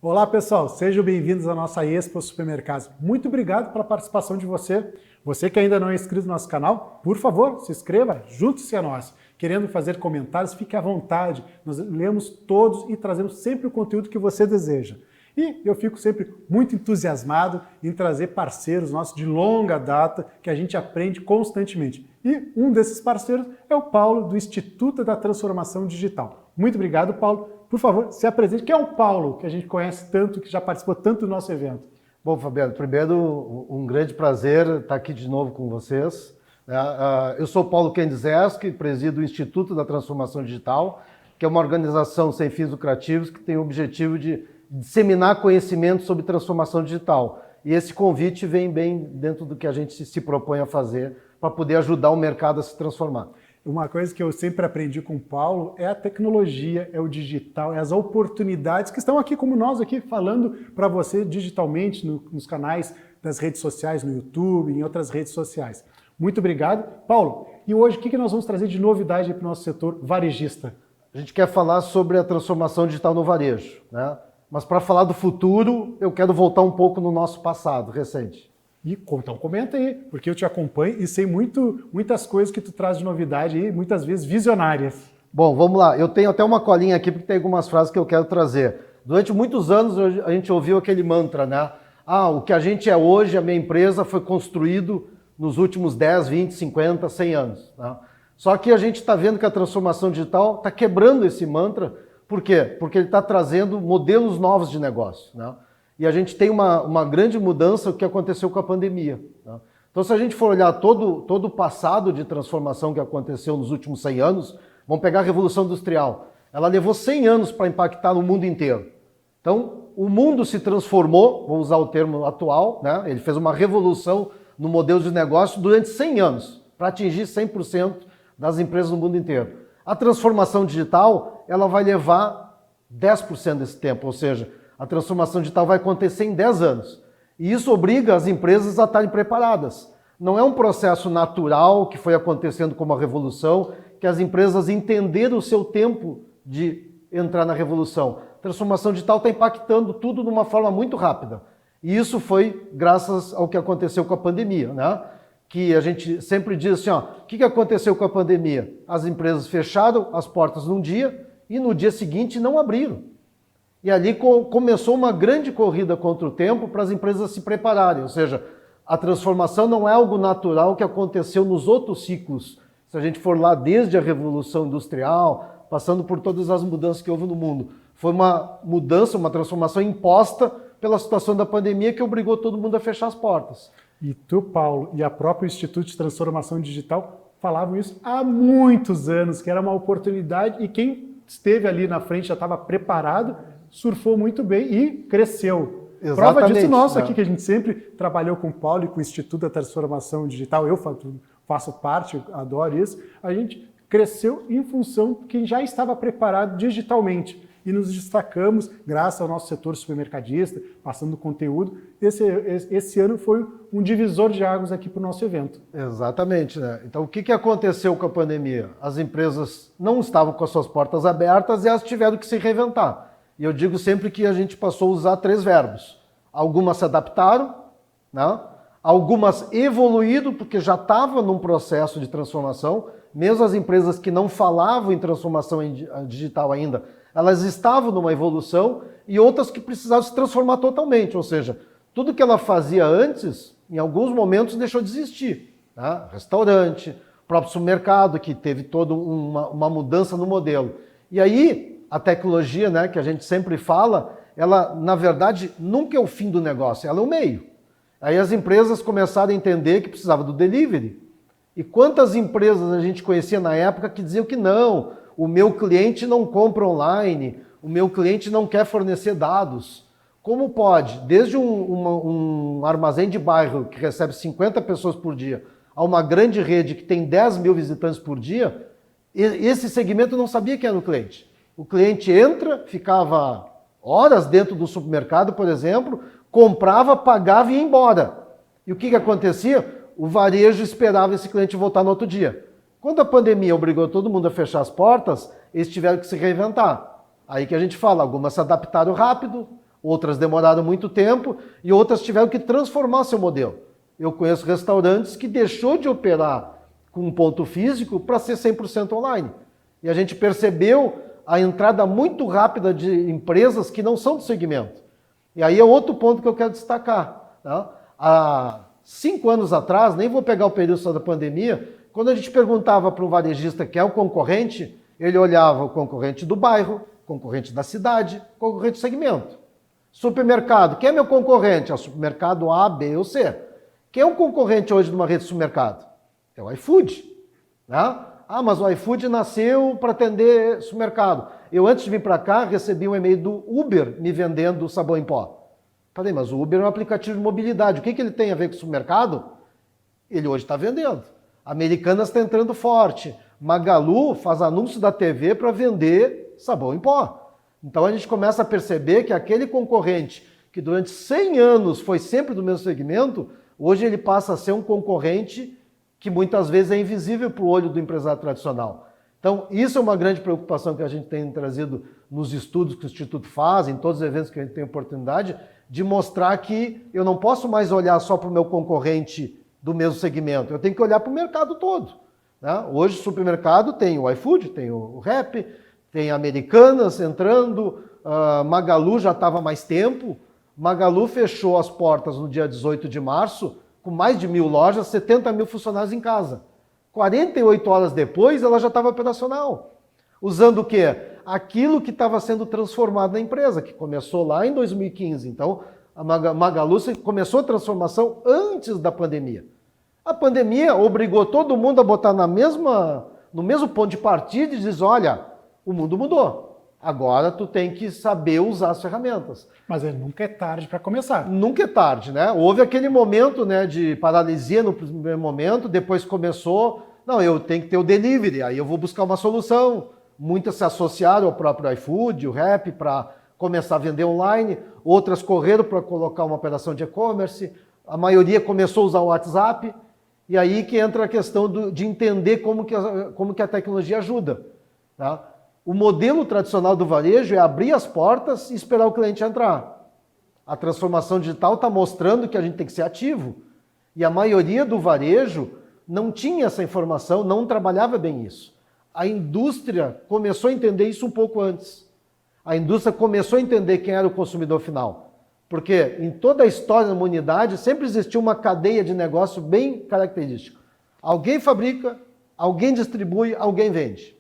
Olá pessoal, sejam bem-vindos à nossa Expo Supermercados. Muito obrigado pela participação de você. Você que ainda não é inscrito no nosso canal, por favor, se inscreva, junte-se a nós. Querendo fazer comentários, fique à vontade. Nós lemos todos e trazemos sempre o conteúdo que você deseja. E eu fico sempre muito entusiasmado em trazer parceiros nossos de longa data que a gente aprende constantemente. E um desses parceiros é o Paulo, do Instituto da Transformação Digital. Muito obrigado, Paulo. Por favor, se apresente. Quem é o Paulo, que a gente conhece tanto, que já participou tanto do nosso evento? Bom, Fabiano, primeiro, um grande prazer estar aqui de novo com vocês. Eu sou Paulo Kendzerski, presido o Instituto da Transformação Digital, que é uma organização sem fins lucrativos que tem o objetivo de disseminar conhecimento sobre transformação digital. E esse convite vem bem dentro do que a gente se propõe a fazer para poder ajudar o mercado a se transformar. Uma coisa que eu sempre aprendi com o Paulo é a tecnologia, é o digital, é as oportunidades que estão aqui, como nós aqui, falando para você digitalmente nos canais das redes sociais, no YouTube, em outras redes sociais. Muito obrigado. Paulo, e hoje o que nós vamos trazer de novidade para o nosso setor varejista? A gente quer falar sobre a transformação digital no varejo, né? Mas para falar do futuro, eu quero voltar um pouco no nosso passado recente. Então comenta aí, porque eu te acompanho e sei muitas coisas que tu traz de novidade aí, muitas vezes visionárias. Bom, vamos lá. Eu tenho até uma colinha aqui, porque tem algumas frases que eu quero trazer. Durante muitos anos a gente ouviu aquele mantra, né? O que a gente é hoje, a minha empresa, foi construído nos últimos 10, 20, 50, 100 anos. Né? Só que a gente está vendo que a transformação digital está quebrando esse mantra. Por quê? Porque ele está trazendo modelos novos de negócio. Né? E a gente tem uma grande mudança, o que aconteceu com a pandemia. Né? Então, se a gente for olhar todo o passado de transformação que aconteceu nos últimos 100 anos, vamos pegar a Revolução Industrial. Ela levou 100 anos para impactar no mundo inteiro. Então, o mundo se transformou, vou usar o termo atual, né? Ele fez uma revolução no modelo de negócio durante 100 anos, para atingir 100% das empresas no mundo inteiro. A transformação digital, ela vai levar 10% desse tempo, ou seja, a transformação digital vai acontecer em 10 anos. E isso obriga as empresas a estarem preparadas. Não é um processo natural que foi acontecendo como a revolução, que as empresas entenderam o seu tempo de entrar na revolução. A transformação digital está impactando tudo de uma forma muito rápida. E isso foi graças ao que aconteceu com a pandemia, né? Que a gente sempre diz assim, o que aconteceu com a pandemia? As empresas fecharam as portas num dia e no dia seguinte não abriram. E ali começou uma grande corrida contra o tempo para as empresas se prepararem, ou seja, a transformação não é algo natural que aconteceu nos outros ciclos. Se a gente for lá desde a Revolução Industrial, passando por todas as mudanças que houve no mundo, foi uma mudança, uma transformação imposta pela situação da pandemia que obrigou todo mundo a fechar as portas. E tu, Paulo, e a própria Instituto de Transformação Digital falavam isso há muitos anos, que era uma oportunidade e quem esteve ali na frente já estava preparado, surfou muito bem e cresceu. Exatamente, prova disso nossa aqui, que a gente sempre trabalhou com o Paulo e com o Instituto da Transformação Digital, eu faço parte, adoro isso, a gente cresceu em função de quem já estava preparado digitalmente. E nos destacamos, graças ao nosso setor supermercadista, passando conteúdo. Esse ano foi um divisor de águas aqui para o nosso evento. Exatamente, né? Então, o que aconteceu com a pandemia? As empresas não estavam com as suas portas abertas e elas tiveram que se reinventar. E eu digo sempre que a gente passou a usar 3 verbos. Algumas se adaptaram, né? Algumas evoluíram, porque já estavam num processo de transformação. Mesmo as empresas que não falavam em transformação digital ainda, elas estavam numa evolução, e outras que precisavam se transformar totalmente, ou seja, tudo que ela fazia antes, em alguns momentos deixou de existir. Tá? Restaurante, próprio supermercado, que teve toda uma mudança no modelo. E aí, a tecnologia, né, que a gente sempre fala, ela, na verdade, nunca é o fim do negócio, ela é o meio. Aí as empresas começaram a entender que precisava do delivery. E quantas empresas a gente conhecia na época que diziam que não, o meu cliente não compra online, o meu cliente não quer fornecer dados. Como pode? Desde um armazém de bairro que recebe 50 pessoas por dia, a uma grande rede que tem 10 mil visitantes por dia, esse segmento não sabia quem era o cliente. O cliente entra, ficava horas dentro do supermercado, por exemplo, comprava, pagava e ia embora. E o que acontecia? O varejo esperava esse cliente voltar no outro dia. Quando a pandemia obrigou todo mundo a fechar as portas, eles tiveram que se reinventar. Aí que a gente fala, algumas se adaptaram rápido, Outras demoraram muito tempo e outras tiveram que transformar seu modelo. Eu conheço restaurantes que deixou de operar com um ponto físico para ser 100% online. E a gente percebeu a entrada muito rápida de empresas que não são do segmento. E aí é outro ponto que eu quero destacar. Tá? Há 5 anos atrás, nem vou pegar o período só da pandemia, quando a gente perguntava para um varejista que é o concorrente, ele olhava o concorrente do bairro, concorrente da cidade, concorrente do segmento. Supermercado, quem é meu concorrente? É o supermercado A, B ou C. Quem é o concorrente hoje de uma rede de supermercado? É o iFood. Né? Ah, mas o iFood nasceu para atender supermercado. Eu, antes de vir para cá, recebi um e-mail do Uber me vendendo sabão em pó. Falei, mas o Uber é um aplicativo de mobilidade. O que ele tem a ver com o supermercado? Ele hoje está vendendo. Americanas está entrando forte. Magalu faz anúncio da TV para vender sabão em pó. Então a gente começa a perceber que aquele concorrente que durante 100 anos foi sempre do mesmo segmento, hoje ele passa a ser um concorrente que muitas vezes é invisível para o olho do empresário tradicional. Então, isso é uma grande preocupação que a gente tem trazido nos estudos que o Instituto faz, em todos os eventos que a gente tem oportunidade, de mostrar que eu não posso mais olhar só para o meu concorrente do mesmo segmento, eu tenho que olhar para o mercado todo. Né? Hoje, o supermercado tem o iFood, tem o Rappi, tem Americanas entrando, Magalu já estava há mais tempo, Magalu fechou as portas no dia 18 de março, com mais de 1.000 lojas, 70 mil funcionários em casa. 48 horas depois, ela já estava operacional. Usando o quê? Aquilo que estava sendo transformado na empresa, que começou lá em 2015. Então, a Magalu começou a transformação antes da pandemia. A pandemia obrigou todo mundo a botar no mesmo ponto de partida e dizer, olha, o mundo mudou. Agora tu tem que saber usar as ferramentas. Mas nunca é tarde para começar. Nunca é tarde, né? Houve aquele momento, né, de paralisia no primeiro momento, depois começou, não, eu tenho que ter o delivery, aí eu vou buscar uma solução. Muitas se associaram ao próprio iFood, o Rappi, para começar a vender online, outras correram para colocar uma operação de e-commerce, a maioria começou a usar o WhatsApp, e aí que entra a questão de entender como que a tecnologia ajuda, tá? O modelo tradicional do varejo é abrir as portas e esperar o cliente entrar. A transformação digital está mostrando que a gente tem que ser ativo. E a maioria do varejo não tinha essa informação, não trabalhava bem isso. A indústria começou a entender isso um pouco antes. A indústria começou a entender quem era o consumidor final. Porque em toda a história da humanidade sempre existiu uma cadeia de negócio bem característica. Alguém fabrica, alguém distribui, alguém vende.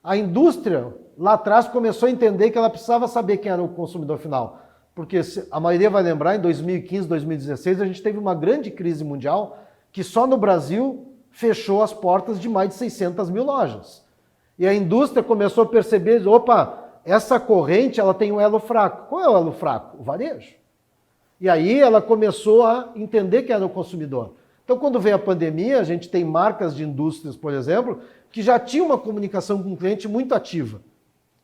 A indústria, lá atrás, começou a entender que ela precisava saber quem era o consumidor final. Porque a maioria vai lembrar, em 2015, 2016, a gente teve uma grande crise mundial que só no Brasil fechou as portas de mais de 600 mil lojas. E a indústria começou a perceber, opa, essa corrente ela tem um elo fraco. Qual é o elo fraco? O varejo. E aí ela começou a entender quem era o consumidor. Então, quando veio a pandemia, a gente tem marcas de indústrias, por exemplo, que já tinham uma comunicação com o cliente muito ativa.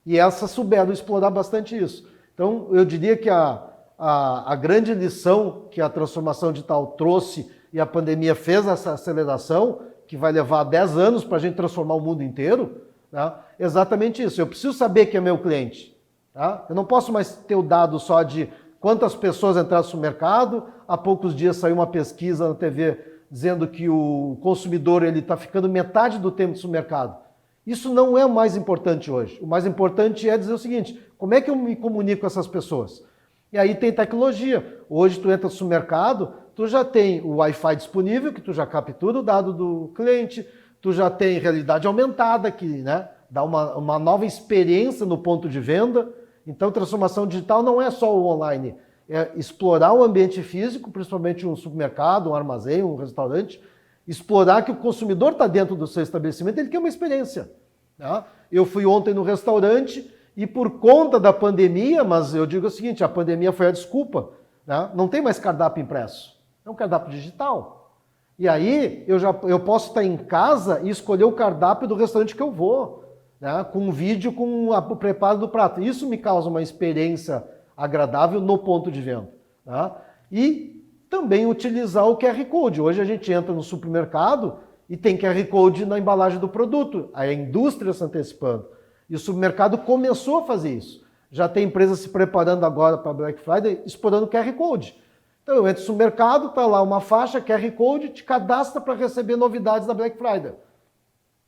E essas souberam explorar bastante isso. Então, eu diria que a grande lição que a transformação digital trouxe e a pandemia fez essa aceleração, que vai levar 10 anos para a gente transformar o mundo inteiro, tá? Exatamente isso. Eu preciso saber quem é meu cliente. Tá? Eu não posso mais ter o dado só de quantas pessoas entraram no supermercado. Há poucos dias saiu uma pesquisa na TV dizendo que o consumidor está ficando metade do tempo no supermercado. Isso não é o mais importante hoje. O mais importante é dizer o seguinte, como é que eu me comunico com essas pessoas? E aí tem tecnologia. Hoje tu entra no supermercado, tu já tem o Wi-Fi disponível, que tu já captura o dado do cliente, tu já tem realidade aumentada, que, né, dá uma nova experiência no ponto de venda. Então, transformação digital não é só o online, é explorar o ambiente físico, principalmente um supermercado, um armazém, um restaurante, explorar que o consumidor está dentro do seu estabelecimento, ele quer uma experiência. Tá? Eu fui ontem no restaurante e por conta da pandemia, mas eu digo o seguinte, a pandemia foi a desculpa, tá? Não tem mais cardápio impresso, é um cardápio digital. E aí eu posso estar em casa e escolher o cardápio do restaurante que eu vou, né? Com um vídeo com o preparo do prato. Isso me causa uma experiência agradável no ponto de venda. Tá? E também utilizar o QR Code. Hoje a gente entra no supermercado e tem QR Code na embalagem do produto. A indústria se antecipando. E o supermercado começou a fazer isso. Já tem empresas se preparando agora para Black Friday, explorando QR Code. Então eu entro no mercado, está lá uma faixa, QR Code, te cadastra para receber novidades da Black Friday.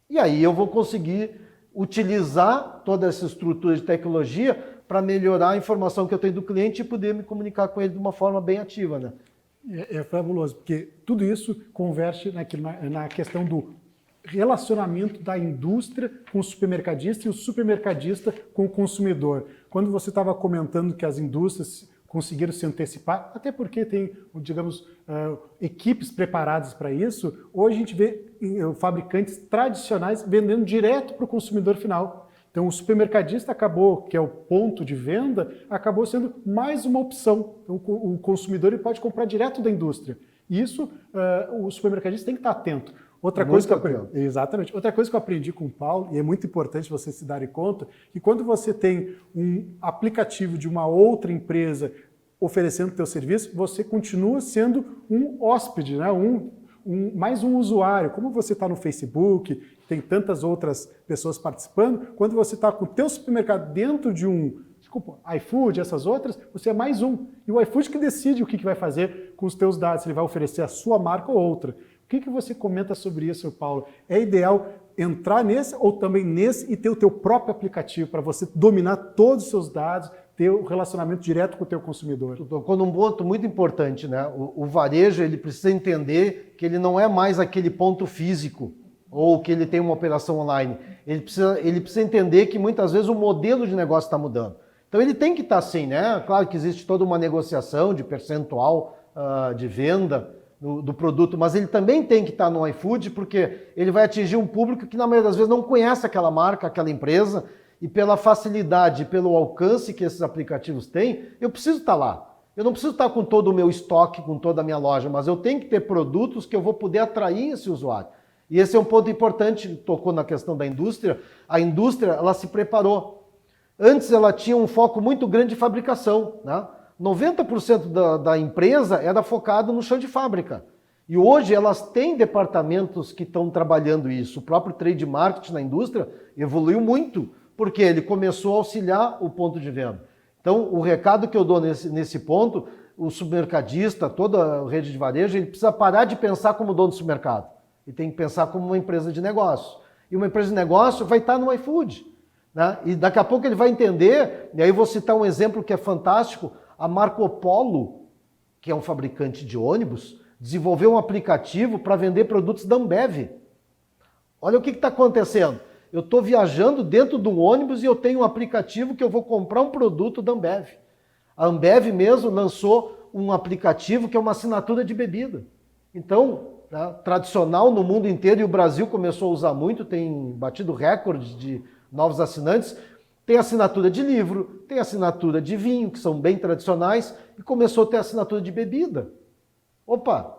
E aí eu vou conseguir utilizar toda essa estrutura de tecnologia para melhorar a informação que eu tenho do cliente e poder me comunicar com ele de uma forma bem ativa, né? É fabuloso, porque tudo isso converte na questão do relacionamento da indústria com o supermercadista e o supermercadista com o consumidor. Quando você estava comentando que as indústrias conseguiram se antecipar, até porque tem, digamos, equipes preparadas para isso, hoje a gente vê fabricantes tradicionais vendendo direto para o consumidor final. Então, o supermercadista acabou, que é o ponto de venda, acabou sendo mais uma opção. Então, o consumidor ele pode comprar direto da indústria. E isso, o supermercadista tem que estar atento. Outra coisa que eu aprendi, exatamente. Outra coisa que eu aprendi com o Paulo, e é muito importante vocês se darem conta, que quando você tem um aplicativo de uma outra empresa oferecendo o teu serviço, você continua sendo um hóspede, né? Mais um usuário. Como você está no Facebook, tem tantas outras pessoas participando, quando você está com o teu supermercado dentro de iFood, essas outras, você é mais um. E o iFood que decide o que vai fazer com os teus dados, se ele vai oferecer a sua marca ou outra. O que você comenta sobre isso, Paulo? É ideal entrar nesse ou também nesse e ter o teu próprio aplicativo para você dominar todos os seus dados, ter o relacionamento direto com o teu consumidor? Tu tocou num ponto muito importante, né? O varejo ele precisa entender que ele não é mais aquele ponto físico ou que ele tem uma operação online. Ele precisa entender que muitas vezes o modelo de negócio está mudando. Então ele tem que estar assim, né? Claro que existe toda uma negociação de percentual de venda do produto, mas ele também tem que estar no iFood porque ele vai atingir um público que na maioria das vezes não conhece aquela marca, aquela empresa, e pela facilidade, pelo alcance que esses aplicativos têm, eu preciso estar lá. Eu não preciso estar com todo o meu estoque, com toda a minha loja, mas eu tenho que ter produtos que eu vou poder atrair esse usuário. E esse é um ponto importante, tocou na questão da indústria. A indústria, ela se preparou. Antes ela tinha um foco muito grande de fabricação, né? 90% da empresa era focado no chão de fábrica. E hoje elas têm departamentos que estão trabalhando isso. O próprio trade marketing na indústria evoluiu muito, porque ele começou a auxiliar o ponto de venda. Então, o recado que eu dou nesse ponto, o supermercadista, toda a rede de varejo, ele precisa parar de pensar como dono do supermercado. Ele tem que pensar como uma empresa de negócio. E uma empresa de negócio vai estar no iFood, né? E daqui a pouco ele vai entender, e aí vou citar um exemplo que é fantástico, a Marco Polo, que é um fabricante de ônibus, desenvolveu um aplicativo para vender produtos da Ambev. Olha o que está acontecendo. Eu estou viajando dentro de um ônibus e eu tenho um aplicativo que eu vou comprar um produto da Ambev. A Ambev mesmo lançou um aplicativo que é uma assinatura de bebida. Então, né, tradicional no mundo inteiro, e o Brasil começou a usar muito, tem batido recorde de novos assinantes. Tem assinatura de livro, tem assinatura de vinho, que são bem tradicionais, e começou a ter assinatura de bebida. Opa,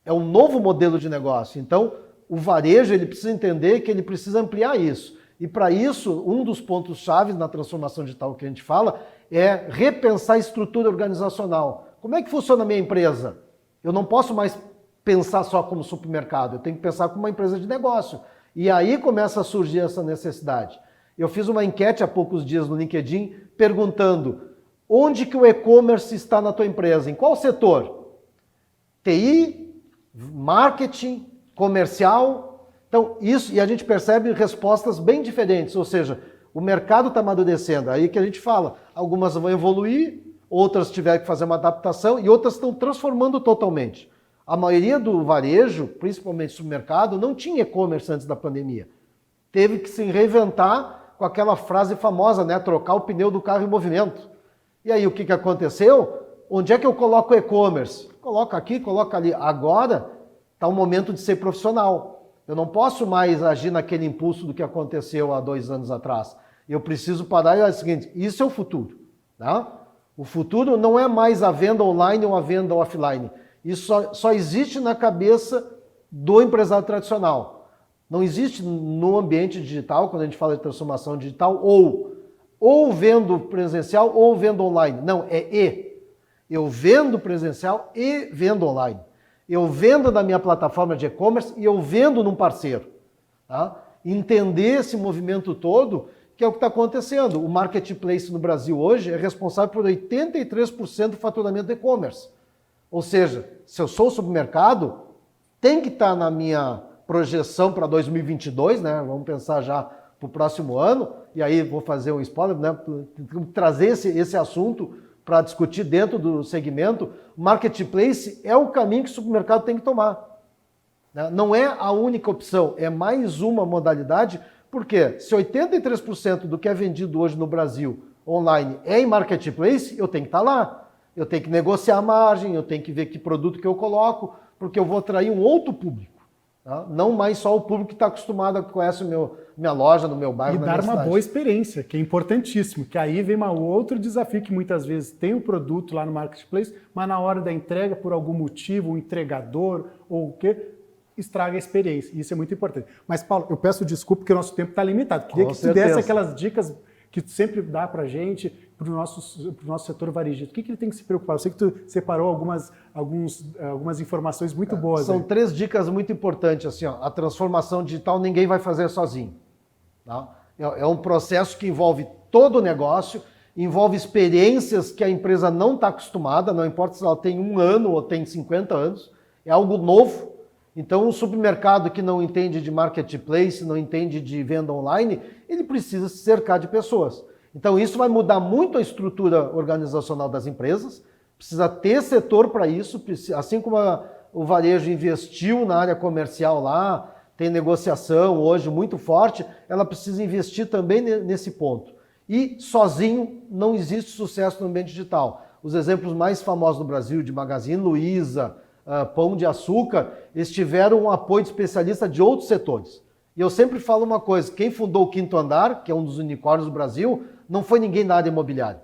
é um novo modelo de negócio. Então, o varejo ele precisa entender que ele precisa ampliar isso. E para isso, um dos pontos-chave na transformação digital que a gente fala é repensar a estrutura organizacional. Como é que funciona a minha empresa? Eu não posso mais pensar só como supermercado, eu tenho que pensar como uma empresa de negócio. E aí começa a surgir essa necessidade. Eu fiz uma enquete há poucos dias no LinkedIn perguntando onde que o e-commerce está na tua empresa, em qual setor? TI, marketing, comercial. Então, isso, e a gente percebe respostas bem diferentes, ou seja, o mercado está amadurecendo. Aí que a gente fala, algumas vão evoluir, outras tiveram que fazer uma adaptação e outras estão transformando totalmente. A maioria do varejo, principalmente supermercado, não tinha e-commerce antes da pandemia. Teve que se reinventar com aquela frase famosa, né? Trocar o pneu do carro em movimento. E aí, o que aconteceu? Onde é que eu coloco o e-commerce? Coloca aqui, coloca ali. Agora está o momento de ser profissional. Eu não posso mais agir naquele impulso do que aconteceu há 2 anos atrás. Eu preciso parar e é o seguinte, isso é o futuro. Tá? O futuro não é mais a venda online ou a venda offline. Isso só existe na cabeça do empresário tradicional. Não existe no ambiente digital, quando a gente fala de transformação digital, ou vendo presencial ou vendo online. Não, é e. Eu vendo presencial e vendo online. Eu vendo na minha plataforma de e-commerce e eu vendo num parceiro. Tá? Entender esse movimento todo que é o que está acontecendo. O marketplace no Brasil hoje é responsável por 83% do faturamento do e-commerce. Ou seja, se eu sou supermercado, tem que estar na minha projeção para 2022, né? Vamos pensar já para o próximo ano, e aí vou fazer um spoiler, né? Trazer esse assunto para discutir dentro do segmento. Marketplace é o caminho que o supermercado tem que tomar. Não é a única opção, é mais uma modalidade, porque se 83% do que é vendido hoje no Brasil online é em marketplace, eu tenho que estar lá. Eu tenho que negociar a margem, eu tenho que ver que produto que eu coloco, porque eu vou atrair um outro público. Tá? Não mais só o público que está acostumado, que conhece minha loja, no meu bairro, e na dar minha uma cidade. boa experiência, que é importantíssimo, que aí vem um outro desafio que muitas vezes tem o produto lá no marketplace, mas na hora da entrega, por algum motivo, o entregador ou o quê, estraga a experiência. Isso é muito importante. Mas, Paulo, eu peço desculpa porque o nosso tempo está limitado. Queria que tu desse aquelas dicas que tu sempre dá para a gente, para o nosso setor varejista. O que ele tem que se preocupar? Eu sei que tu separou algumas informações muito boas. São 3 dicas muito importantes. Assim, ó, a transformação digital ninguém vai fazer sozinho. Tá? É um processo que envolve todo o negócio, envolve experiências que a empresa não está acostumada, não importa se ela tem 1 ano ou tem 50 anos, é algo novo. Então, um supermercado que não entende de marketplace, não entende de venda online, ele precisa se cercar de pessoas. Então, isso vai mudar muito a estrutura organizacional das empresas, precisa ter setor para isso, assim como o varejo investiu na área comercial lá, tem negociação hoje muito forte, ela precisa investir também nesse ponto. E sozinho não existe sucesso no ambiente digital. Os exemplos mais famosos no Brasil, de Magazine Luiza, Pão de Açúcar, eles tiveram um apoio de especialista de outros setores. E eu sempre falo uma coisa, quem fundou o Quinto Andar, que é um dos unicórnios do Brasil, não foi ninguém da área imobiliária.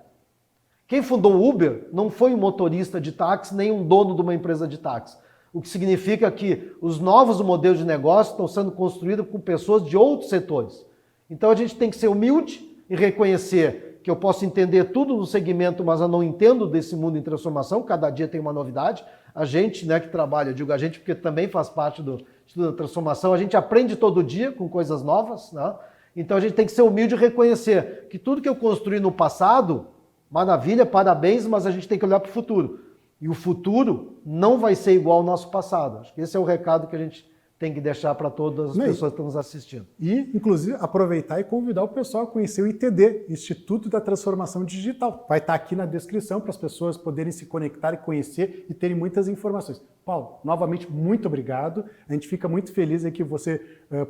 Quem fundou o Uber não foi um motorista de táxi, nem um dono de uma empresa de táxi. O que significa que os novos modelos de negócio estão sendo construídos com pessoas de outros setores. Então a gente tem que ser humilde e reconhecer que eu posso entender tudo no segmento, mas eu não entendo desse mundo em transformação, cada dia tem uma novidade. A gente, né, que trabalha, eu digo a gente porque também faz parte da transformação, a gente aprende todo dia com coisas novas, né? Então a gente tem que ser humilde e reconhecer que tudo que eu construí no passado, maravilha, parabéns, mas a gente tem que olhar para o futuro. E o futuro não vai ser igual ao nosso passado. Acho que esse é o recado que a gente tem que deixar para todas as pessoas que estão nos assistindo. E, inclusive, aproveitar e convidar o pessoal a conhecer o ITD, Instituto da Transformação Digital. Vai estar aqui na descrição para as pessoas poderem se conectar e conhecer e terem muitas informações. Paulo, novamente, muito obrigado. A gente fica muito feliz que você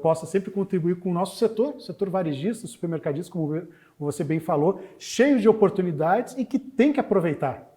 possa sempre contribuir com o nosso setor varejista, supermercadista, como você bem falou, cheio de oportunidades e que tem que aproveitar.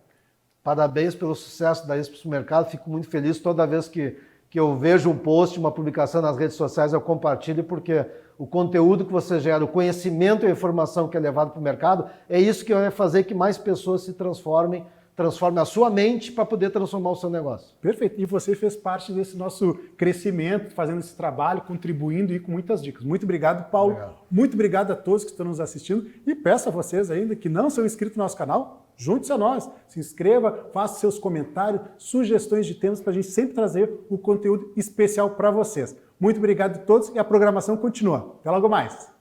Parabéns pelo sucesso da Expo Supermercado. Fico muito feliz toda vez que eu vejo um post, uma publicação nas redes sociais, eu compartilho, porque o conteúdo que você gera, o conhecimento e a informação que é levado para o mercado, é isso que vai fazer que mais pessoas se transformem a sua mente para poder transformar o seu negócio. Perfeito. E você fez parte desse nosso crescimento, fazendo esse trabalho, contribuindo e com muitas dicas. Muito obrigado, Paulo. Obrigado. Muito obrigado a todos que estão nos assistindo e peço a vocês ainda que não são inscritos no nosso canal, junte-se a nós, se inscreva, faça seus comentários, sugestões de temas para a gente sempre trazer o conteúdo especial para vocês. Muito obrigado a todos e a programação continua. Até logo mais!